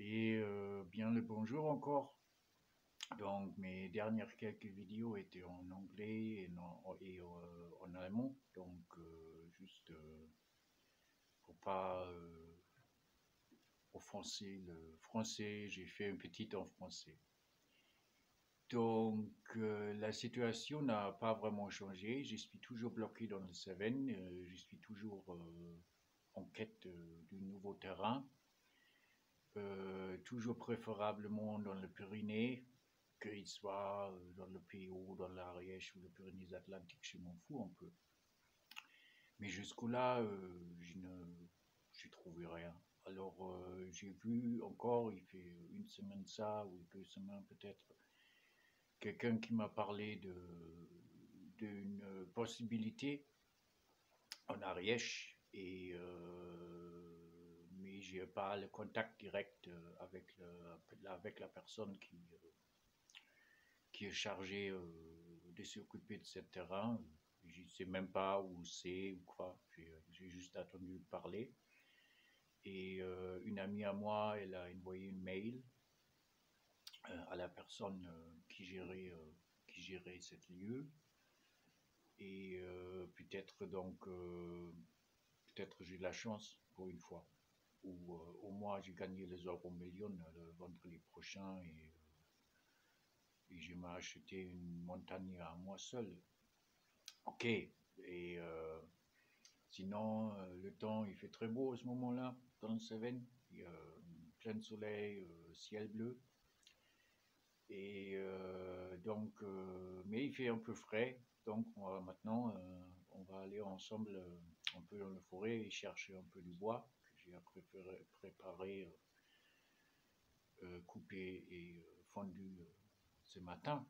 Et bien le bonjour encore. Donc mes dernières quelques vidéos étaient en anglais et en allemand. Donc juste pour pas offenser le français, j'ai fait un petit en français. Donc la situation n'a pas vraiment changé. Je suis toujours bloqué dans le Cévennes. Je suis toujours en quête du nouveau terrain. Toujours préférablement dans le Pyrénées, qu'il soit dans le PO, dans l'Ariège ou le Pyrénées-Atlantiques, je m'en fous un peu. Mais jusque-là, j'ai trouvé rien. Alors j'ai vu encore, il fait une semaine ça, ou 2 semaines peut-être, quelqu'un qui m'a parlé d'une possibilité en Ariège, mais j'ai pas le contact direct avec la personne qui est chargée de s'occuper de ce terrain. Je ne sais même pas où c'est ou quoi. J'ai juste attendu parler. Et une amie à moi, elle a envoyé une mail à la personne qui gérait ce lieu. Et peut-être j'ai de la chance pour une fois. Ou au moins j'ai gagné les euros millions le vendredi prochain et je m'ai acheté une montagne à moi seul. Ok, et sinon le temps il fait très beau à ce moment-là dans le Cévennes. Il y a plein de soleil, ciel bleu. Et mais il fait un peu frais, donc maintenant on va aller ensemble un peu dans la forêt et chercher un peu du bois que j'ai préparé, coupé et fondu ce matin.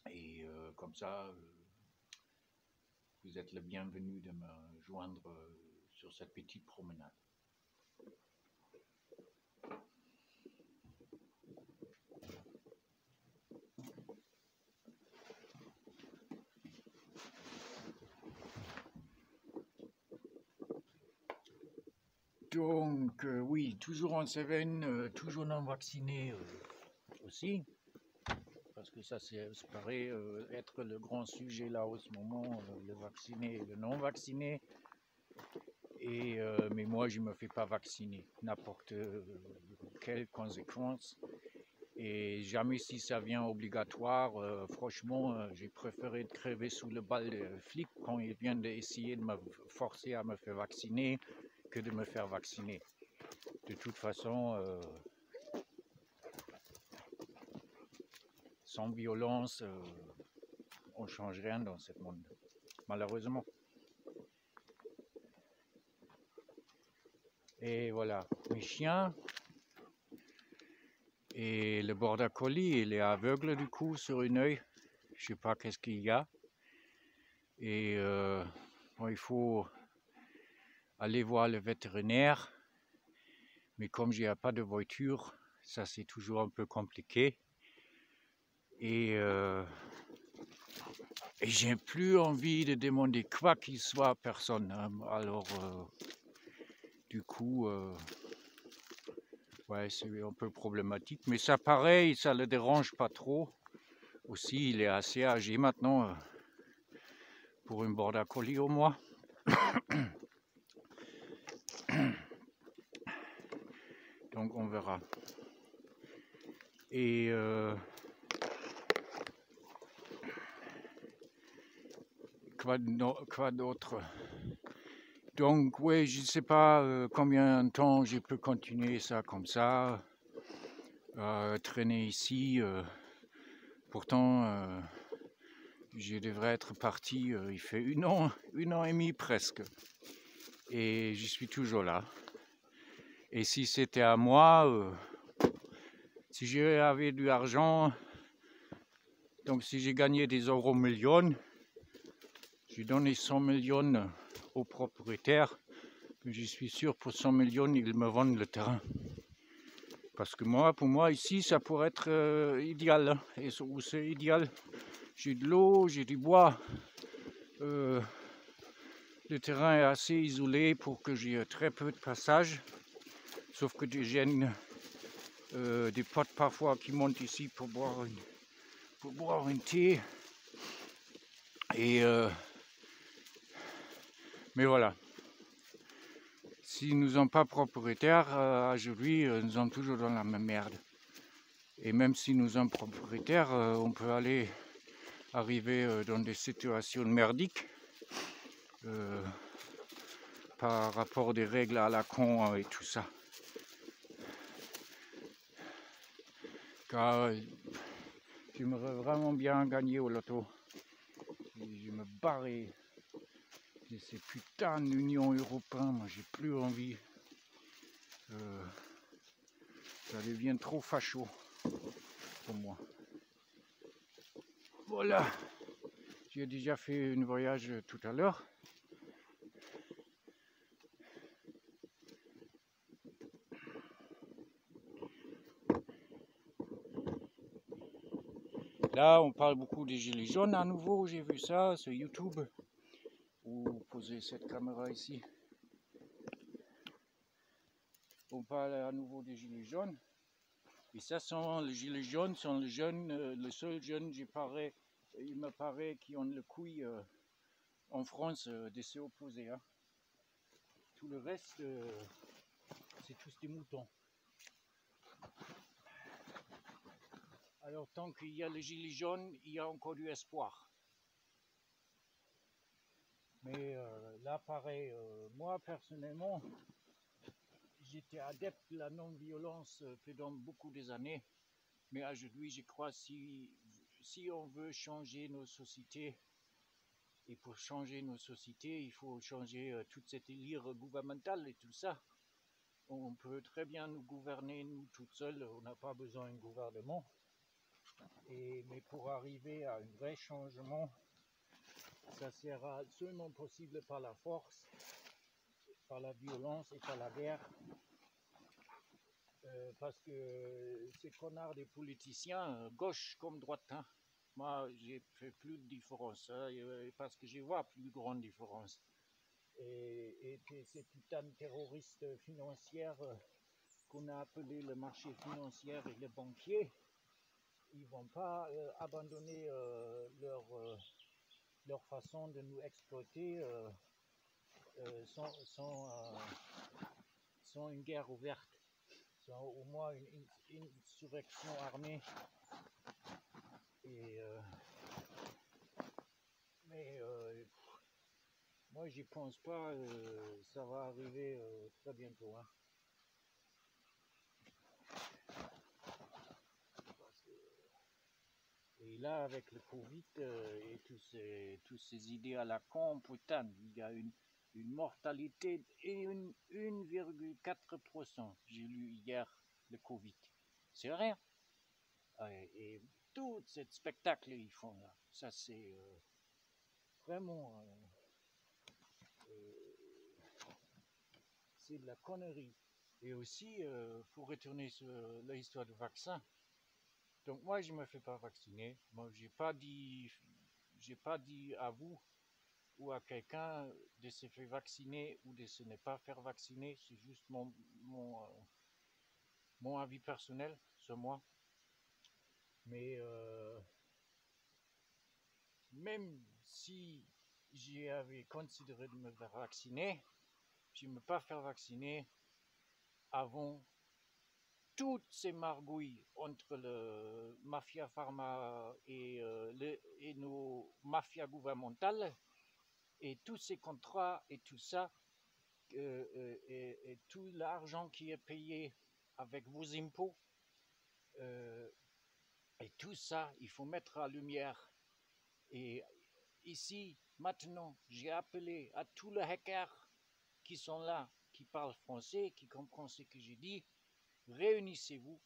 Et comme ça, vous êtes le bienvenu de me joindre sur cette petite promenade. Donc oui, toujours en Cévennes, toujours non vacciné aussi, parce que ça paraît être le grand sujet là en ce moment, le vacciné et le non vacciné. Et mais moi je me fais pas vacciner, n'importe quelle conséquence. Et jamais si ça vient obligatoire, franchement, j'ai préféré de crever sous le bal des flics quand ils viennent d'essayer de me forcer à me faire vacciner que de me faire vacciner. De toute façon, sans violence, on ne change rien dans ce monde, malheureusement. Et voilà, mes chiens. Et le border collie, il est aveugle du coup sur une œil. Je sais pas qu'est-ce qu'il y a. Et bon, il faut aller voir le vétérinaire. Mais comme j'ai pas de voiture, ça c'est toujours un peu compliqué. Et j'ai plus envie de demander quoi qu'il soit à personne. Alors du coup, ouais, c'est un peu problématique. Mais ça pareil, ça le dérange pas trop. Aussi, il est assez âgé maintenant pour une border collie au moins. Donc on verra. Et quoi d'autre? Donc oui, je ne sais pas combien de temps je peux continuer ça comme ça, traîner ici. Pourtant, je devrais être parti, il fait un an et demi presque. Et je suis toujours là. Et si c'était à moi, si j'avais de l'argent, donc si j'ai gagné des euros millions, j'ai donné 100 millions au propriétaire. Je suis sûr pour 100 millions, ils me vendent le terrain. Parce que pour moi, ici, ça pourrait être idéal. Hein. Et où c'est idéal, j'ai de l'eau, j'ai du bois. Le terrain est assez isolé pour que j'ai très peu de passage. Sauf que j'ai une des potes parfois qui montent ici pour boire un thé. Et mais voilà. S'ils ne nous sont pas propriétaires, aujourd'hui, nous sommes toujours dans la même merde. Et même si nous sommes propriétaires, on peut arriver dans des situations merdiques par rapport des règles à la con et tout ça. Car j'aimerais vraiment bien gagner au loto. Et je me barrer de ces putains d'Union européenne, moi j'ai plus envie. Ça devient trop facho pour moi. Voilà, j'ai déjà fait un voyage tout à l'heure. Là, on parle beaucoup des gilets jaunes à nouveau, j'ai vu ça sur YouTube. Ou poser cette caméra ici. On parle à nouveau des gilets jaunes. Et ça sont les gilets jaunes, sont les jeunes, le seul jeune, il me paraît, qui ont le couille en France de s'y opposer. Hein. Tout le reste, c'est tous des moutons. Alors tant qu'il y a les gilets jaunes, il y a encore du espoir. Mais là, pareil, moi personnellement, j'étais adepte de la non-violence pendant beaucoup des années. Mais aujourd'hui, je crois si on veut changer nos sociétés, et pour changer nos sociétés, il faut changer toute cette élite gouvernementale et tout ça. On peut très bien nous gouverner, nous, toutes seules, on n'a pas besoin d'un gouvernement. Mais pour arriver à un vrai changement, ça sera seulement possible par la force, par la violence et par la guerre. Parce que ces connards des politiciens, gauche comme droite, hein, moi j'ai fait plus de différence, hein, parce que je vois plus de grande différence. Et ces putains de terroristes financiers qu'on a appelés le marché financier et les banquiers, ils vont pas abandonner leur façon de nous exploiter sans une guerre ouverte. Au moins une insurrection armée. Mais moi j'y pense pas, ça va arriver très bientôt. Hein. Et là avec le Covid et tous ces idées à la con, putain, il y a une mortalité et 1,4%. J'ai lu hier le Covid. C'est rien. Et tout ce spectacle ils font là, ça c'est vraiment c'est de la connerie. Et aussi, pour retourner sur l'histoire du vaccin, donc moi je ne me fais pas vacciner. Moi j'ai pas dit à vous ou à quelqu'un de se faire vacciner ou de se ne pas faire vacciner. C'est juste mon avis personnel sur moi. Mais même si j'avais considéré de me faire vacciner, je ne me pas faire vacciner avant toutes ces margouilles entre le mafia pharma et nos mafias gouvernementales et tous ces contrats et tout ça et tout l'argent qui est payé avec vos impôts et tout ça, il faut mettre à lumière. Et ici, maintenant, j'ai appelé à tous les hackers qui sont là, qui parlent français, qui comprennent ce que j'ai dit. Réunissez-vous,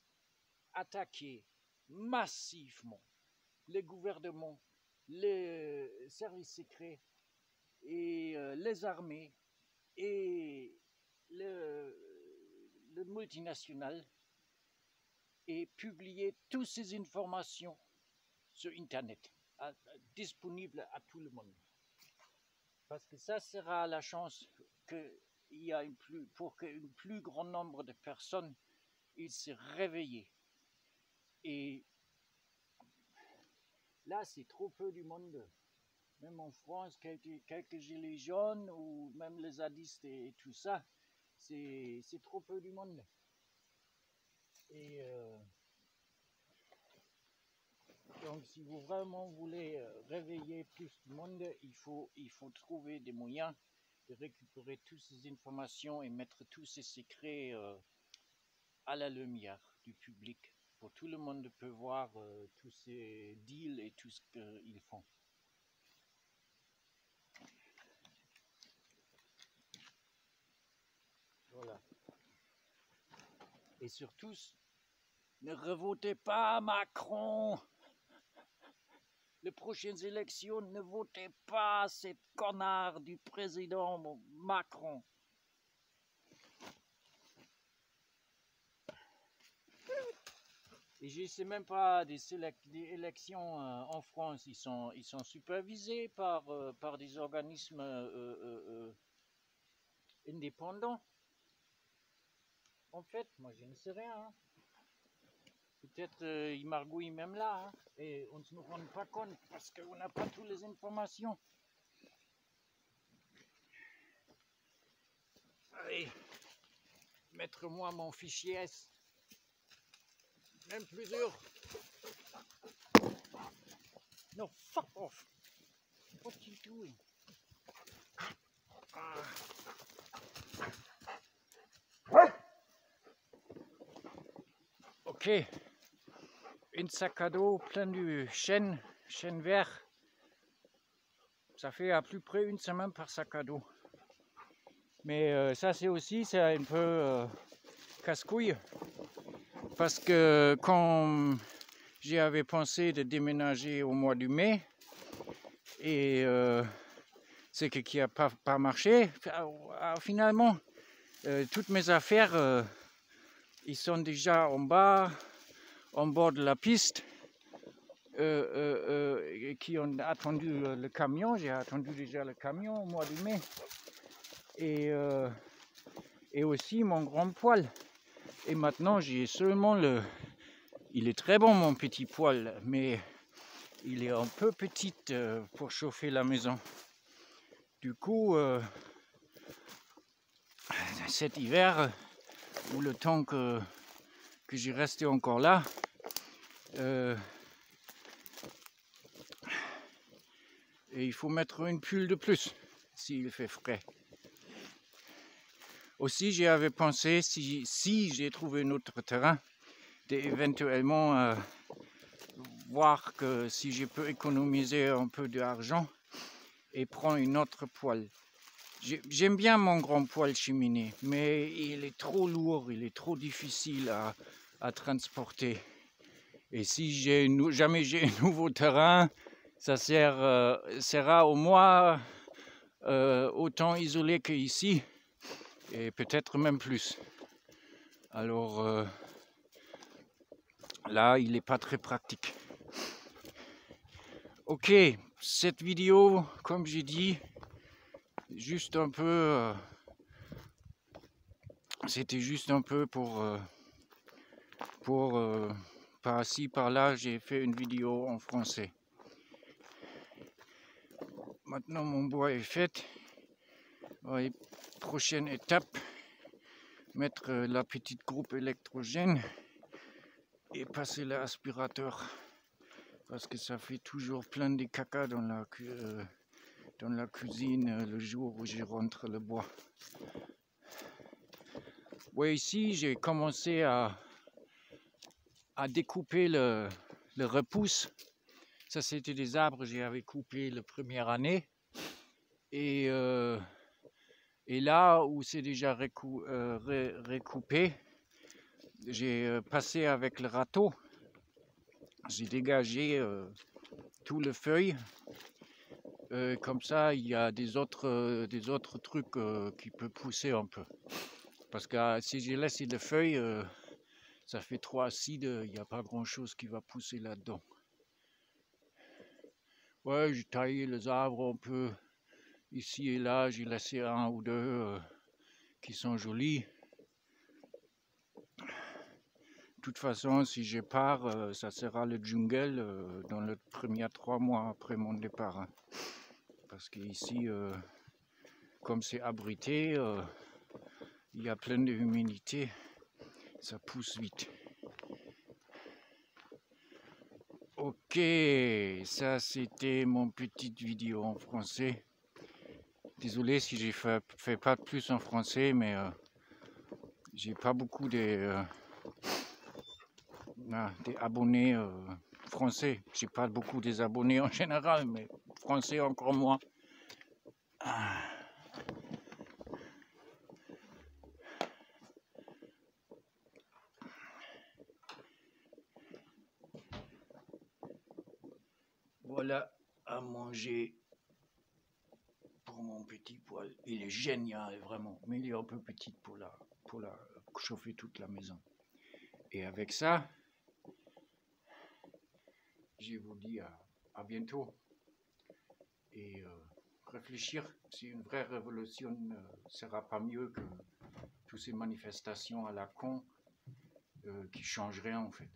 attaquez massivement les gouvernements, les services secrets et les armées et le multinational et publier toutes ces informations sur Internet, disponibles à tout le monde. Parce que ça sera la chance qu'il y a pour qu'un plus grand nombre de personnes il s'est réveillé. Et là, c'est trop peu du monde. Même en France, quelques gilets jaunes ou même les zadistes et tout ça, c'est trop peu du monde. Et donc, si vous vraiment voulez réveiller plus de monde, il faut trouver des moyens de récupérer toutes ces informations et mettre tous ces secrets à la lumière du public. Pour tout le monde peut voir tous ces deals et tout ce qu'ils font. Voilà. Et surtout, ne revotez pas Macron. Les prochaines élections, ne votez pas ce connard du président Macron. Et je ne sais même pas des élections en France, ils sont supervisés par des organismes indépendants. En fait, moi je ne sais rien. Hein. Peut-être ils margouillent même là, hein, et on ne se rend pas compte parce qu'on n'a pas toutes les informations. Allez, mettre-moi mon fichier S. Même plus dur. No, fuck off. What are you doing? Ok. Un sac à dos plein de chêne vert. Ça fait à peu près une semaine par sac à dos. Mais ça c'est un peu casse-couille. Parce que quand j'avais pensé de déménager au mois de mai, et c'est qui n'a pas marché, finalement, toutes mes affaires, ils sont déjà en bas, en bord de la piste, qui ont attendu le camion. J'ai attendu déjà le camion au mois de mai. Et aussi mon grand poêle. Et maintenant, j'ai seulement le... Il est très bon, mon petit poêle, mais il est un peu petit pour chauffer la maison. Du coup, cet hiver, ou le temps que j'ai resté encore là, et il faut mettre une pull de plus s'il fait frais. Aussi, j'avais pensé, si j'ai trouvé un autre terrain, d'éventuellement voir que si je peux économiser un peu d'argent et prendre une autre poêle. J'aime bien mon grand poêle cheminée, mais il est trop lourd, il est trop difficile à transporter. Et si jamais j'ai un nouveau terrain, ça sera au moins autant isolé qu'ici, et peut-être même plus. Alors là, il n'est pas très pratique. Ok, cette vidéo, comme j'ai dit, juste un peu, c'était juste un peu pour par-ci, par-là, j'ai fait une vidéo en français. Maintenant, mon bois est fait. Ouais, prochaine étape, mettre la petite groupe électrogène et passer l'aspirateur. Parce que ça fait toujours plein de caca dans la cuisine le jour où je rentre le bois. Ouais, ici, j'ai commencé à découper le repousse. Ça, c'était des arbres que j'avais coupés la première année. Et là où c'est déjà recoupé, j'ai passé avec le râteau. J'ai dégagé tout le feuille. Comme ça, il y a des autres trucs qui peuvent pousser un peu. Parce que si j'ai laissé les feuilles, ça fait trop acide, il n'y a pas grand-chose qui va pousser là-dedans. Ouais, j'ai taillé les arbres un peu ici et là, j'ai laissé un ou deux qui sont jolis. toute façon, si je pars, ça sera le jungle dans les premiers 3 mois après mon départ. Hein. Parce qu'ici, comme c'est abrité, il y a plein d'humidité, ça pousse vite. Ok, ça c'était mon petite vidéo en français. Désolé si j'ai fait pas plus en français, mais j'ai pas beaucoup des abonnés français. J'ai pas beaucoup des abonnés en général, mais français encore moins. Ah. Voilà à manger pour mon petit poêle. Il est génial vraiment, mais il est un peu petit pour chauffer toute la maison. Et avec ça, je vous dis à bientôt. Et réfléchir, si une vraie révolution sera pas mieux que toutes ces manifestations à la con qui changent rien en fait.